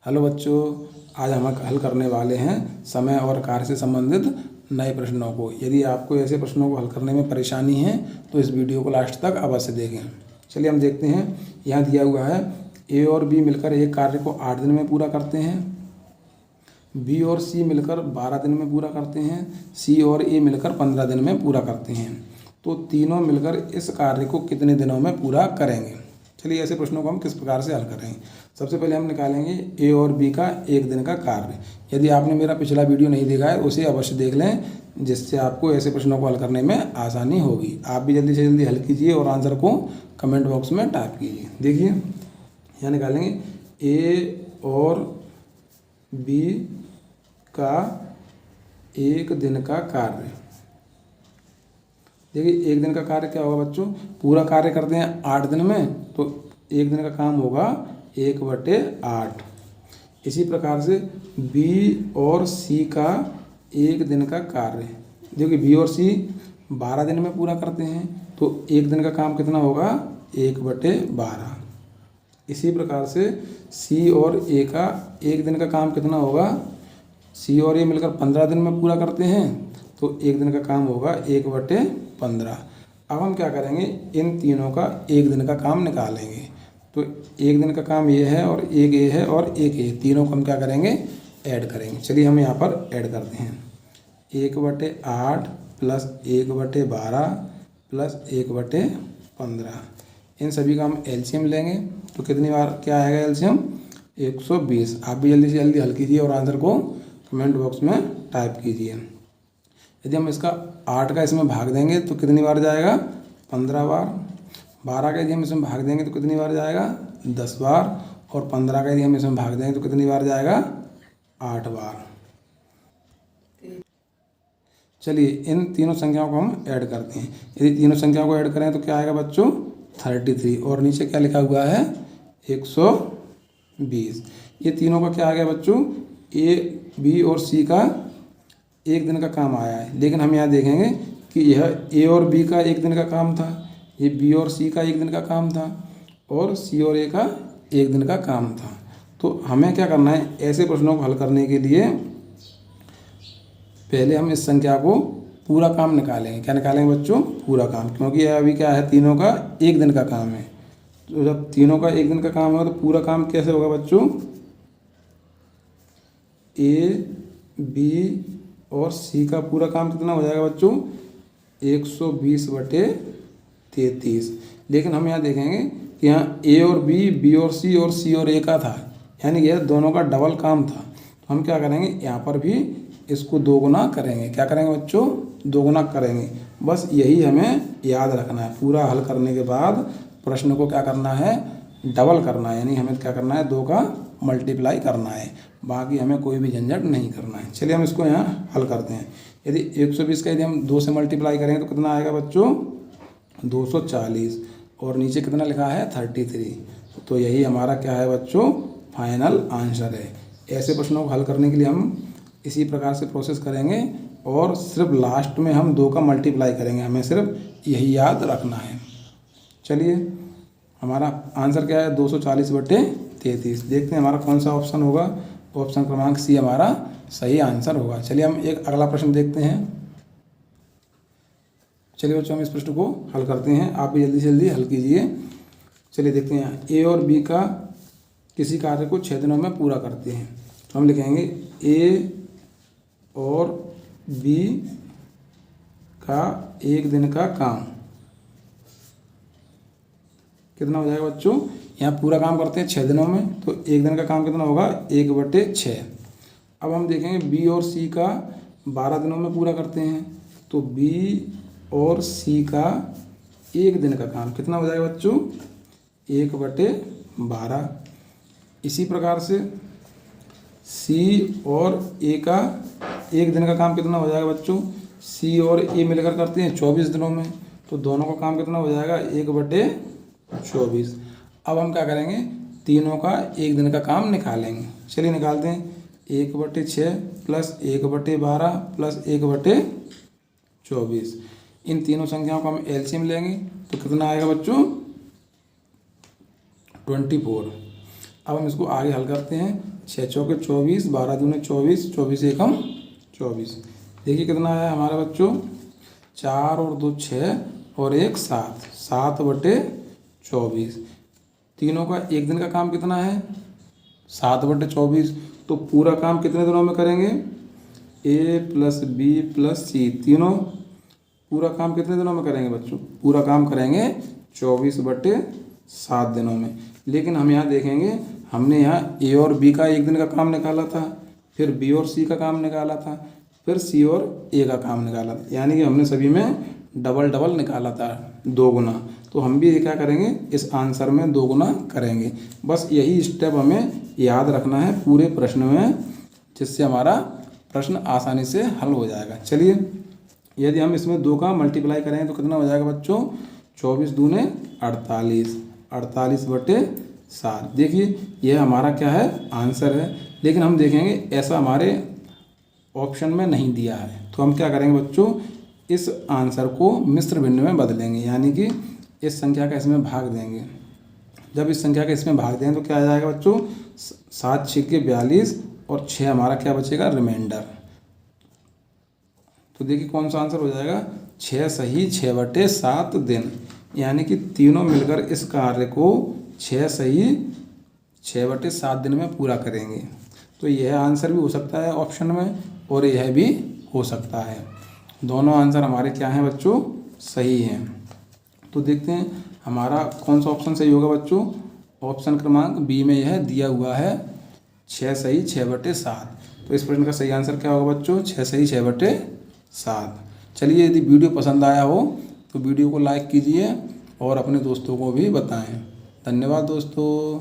Hello बच्चों, आज हम हल करने वाले हैं समय और कार्य से संबंधित नए प्रश्नों को। यदि आपको ऐसे प्रश्नों को हल करने में परेशानी है तो इस वीडियो को लास्ट तक अवश्य देखें। चलिए हम देखते हैं। यहाँ दिया हुआ है ए और बी मिलकर एक कार्य को 8 दिन में पूरा करते हैं, बी और सी मिलकर 12 दिन में पूरा करते हैं, सी और ए मिलकर 15 दिन में पूरा करते हैं। तो तीनों मिलकर इस कार्य को कितने दिनों में पूरा करेंगे। चलिए ऐसे प्रश्नों को हम किस प्रकार से हल करेंगे। सबसे पहले हम निकालेंगे ए और बी का एक दिन का कार्य। यदि आपने मेरा पिछला वीडियो नहीं देखा है उसे अवश्य देख लें, जिससे आपको ऐसे प्रश्नों को हल करने में आसानी होगी। आप भी जल्दी से जल्दी हल कीजिए और आंसर को कमेंट बॉक्स में टाइप कीजिए। देखिए यहाँ निकालेंगे ए और बी का एक दिन का कार्य। देखिए एक दिन का कार्य क्या होगा बच्चों, पूरा कार्य करते हैं 8 दिन में, तो एक दिन का काम होगा 1/8। इसी प्रकार से बी और सी का एक दिन का कार्य, देखिए बी और सी 12 दिन में पूरा करते हैं, तो एक दिन का काम कितना होगा 1/12। इसी प्रकार से सी और ए का एक दिन का काम कितना होगा, सी और ए मिलकर 15 दिन में पूरा करते हैं, तो एक दिन का काम होगा 1/15। अब हम क्या करेंगे, इन तीनों का एक दिन का काम निकालेंगे। तो एक दिन का काम ये है और एक ये है और एक ये, तीनों को हम क्या करेंगे, ऐड करेंगे। चलिए हम यहाँ पर ऐड करते हैं 1/8 प्लस 1/12 प्लस 1/15। इन सभी का हम एलसीएम लेंगे, तो कितनी बार क्या आएगा एलसीएम 120। आप भी जल्दी से जल्दी हल कीजिए और आंसर को कमेंट बॉक्स में टाइप कीजिए। यदि हम इसका 8 का इसमें भाग देंगे तो कितनी बार जाएगा 15 बार। 12 का यदि हम इसमें भाग देंगे तो कितनी बार जाएगा 10 बार। और 15 का यदि हम इसमें भाग देंगे तो कितनी बार जाएगा 8 बार। चलिए इन तीनों संख्याओं को हम ऐड करते हैं। यदि तीनों संख्याओं को ऐड करें तो क्या आएगा बच्चों 33। और नीचे क्या लिखा हुआ है 120। ये तीनों का क्या आ गया बच्चों, ए बी और सी का एक दिन का काम आया है। लेकिन हम यहाँ देखेंगे कि यह ए और बी का एक दिन का काम था, ये बी और सी का एक दिन का काम था, और सी और ए का एक दिन का काम था। तो हमें क्या करना है, ऐसे प्रश्नों को हल करने के लिए पहले हम इस संख्या को पूरा काम निकालेंगे। क्या निकालेंगे बच्चों, पूरा काम, क्योंकि यह अभी क्या है तीनों का एक दिन का काम है। तो जब तीनों का एक दिन का काम होगा तो पूरा काम कैसे होगा बच्चों, ए बी और सी का पूरा काम कितना हो जाएगा बच्चों 120/33। लेकिन हम यहाँ देखेंगे कि यहाँ ए और बी और सी और ए का था, यानी कि दोनों का डबल काम था। तो हम क्या करेंगे, यहाँ पर भी इसको दोगुना करेंगे। क्या करेंगे बच्चों, दोगुना करेंगे। बस यही हमें याद रखना है। पूरा हल करने के बाद प्रश्न को क्या करना है, डबल करना है, यानी हमें क्या करना है 2 का मल्टीप्लाई करना है। बाकी हमें कोई भी झंझट नहीं करना है। चलिए हम इसको यहाँ हल करते हैं। यदि 120 का यदि हम 2 से मल्टीप्लाई करेंगे तो कितना आएगा बच्चों 240। और नीचे कितना लिखा है 33। तो यही हमारा क्या है बच्चों फाइनल आंसर है। ऐसे प्रश्नों को हल करने के लिए हम इसी प्रकार से प्रोसेस करेंगे और सिर्फ लास्ट में हम 2 का मल्टीप्लाई करेंगे। हमें सिर्फ यही याद रखना है। चलिए हमारा आंसर क्या है 240/33। देखते हैं हमारा कौन सा ऑप्शन होगा। ऑप्शन क्रमांक सी हमारा सही आंसर होगा। चलिए हम एक अगला प्रश्न देखते हैं। चलिए बच्चों हम इस प्रश्न को हल करते हैं, आप भी जल्दी से जल्दी हल कीजिए। चलिए देखते हैं, ए और बी का किसी कार्य को 6 दिनों में पूरा करते हैं। तो हम लिखेंगे ए और बी का एक दिन का काम कितना हो जाएगा बच्चों, यहाँ पूरा काम करते हैं 6 दिनों में, तो एक दिन का काम कितना होगा 1/6। अब हम देखेंगे बी और सी का 12 दिनों में पूरा करते हैं, तो बी और सी का एक दिन का काम कितना हो जाएगा बच्चों 1/12। इसी प्रकार से सी और ए का एक दिन का काम कितना हो जाएगा बच्चों, सी और ए मिलकर करते हैं 24 दिनों में, तो दोनों का काम कितना हो जाएगा 1/24। अब हम क्या करेंगे, तीनों का एक दिन का काम निकालेंगे। चलिए निकालते हैं 1/6 प्लस 1/12 प्लस 1/24। इन तीनों संख्याओं को हम एलसीएम लेंगे तो कितना आएगा बच्चों 24। अब हम इसको आगे हल करते हैं। 6 चौके 24, 12 दूने 24, 24 एकम 24। देखिए कितना आया हमारे बच्चों, 4 और 2 6 और 1 7, 7/24। तीनों का एक दिन का काम कितना है, 7/24। तो पूरा काम कितने दिनों में करेंगे, A + B + C, तीनों पूरा काम कितने दिनों में करेंगे बच्चों, पूरा काम करेंगे 24/7 दिनों में। लेकिन हम यहाँ देखेंगे, हमने यहाँ A और B का एक दिन का काम निकाला था, फिर B और C का काम निकाला था, फिर C और A का काम निकाला था, यानी कि हमने सभी में डबल डबल निकाला था, 2 गुना। तो हम भी क्या करेंगे, इस आंसर में 2 गुना करेंगे। बस यही स्टेप हमें याद रखना है पूरे प्रश्न में, जिससे हमारा प्रश्न आसानी से हल हो जाएगा। चलिए, यदि हम इसमें 2 का मल्टीप्लाई करेंगे तो कितना हो जाएगा बच्चों, 24 दूने 48, 48/7। देखिए यह हमारा क्या है, आंसर है। लेकिन हम देखेंगे ऐसा हमारे ऑप्शन में नहीं दिया है, तो हम क्या करेंगे बच्चों, इस आंसर को मिश्र भिन्न में बदलेंगे, यानी कि इस संख्या का इसमें भाग देंगे। जब इस संख्या का इसमें भाग देंगे तो क्या आ जाएगा बच्चों, 7 6 के 42 और 6 हमारा क्या बचेगा, रिमाइंडर। तो देखिए कौन सा आंसर हो जाएगा, 6 सही 6/7 दिन, यानी कि तीनों मिलकर इस कार्य को 6 सही 6/7 दिन में पूरा करेंगे। तो यह आंसर भी हो सकता है ऑप्शन में, और यह भी हो सकता है। दोनों आंसर हमारे क्या हैं बच्चों, सही हैं। तो देखते हैं हमारा कौन सा ऑप्शन सही होगा बच्चों। ऑप्शन क्रमांक बी में यह दिया हुआ है 6 सही 6/7। तो इस प्रश्न का सही आंसर क्या होगा बच्चों, 6 सही 6/7। चलिए, यदि वीडियो पसंद आया हो तो वीडियो को लाइक कीजिए और अपने दोस्तों को भी बताएं। धन्यवाद दोस्तों।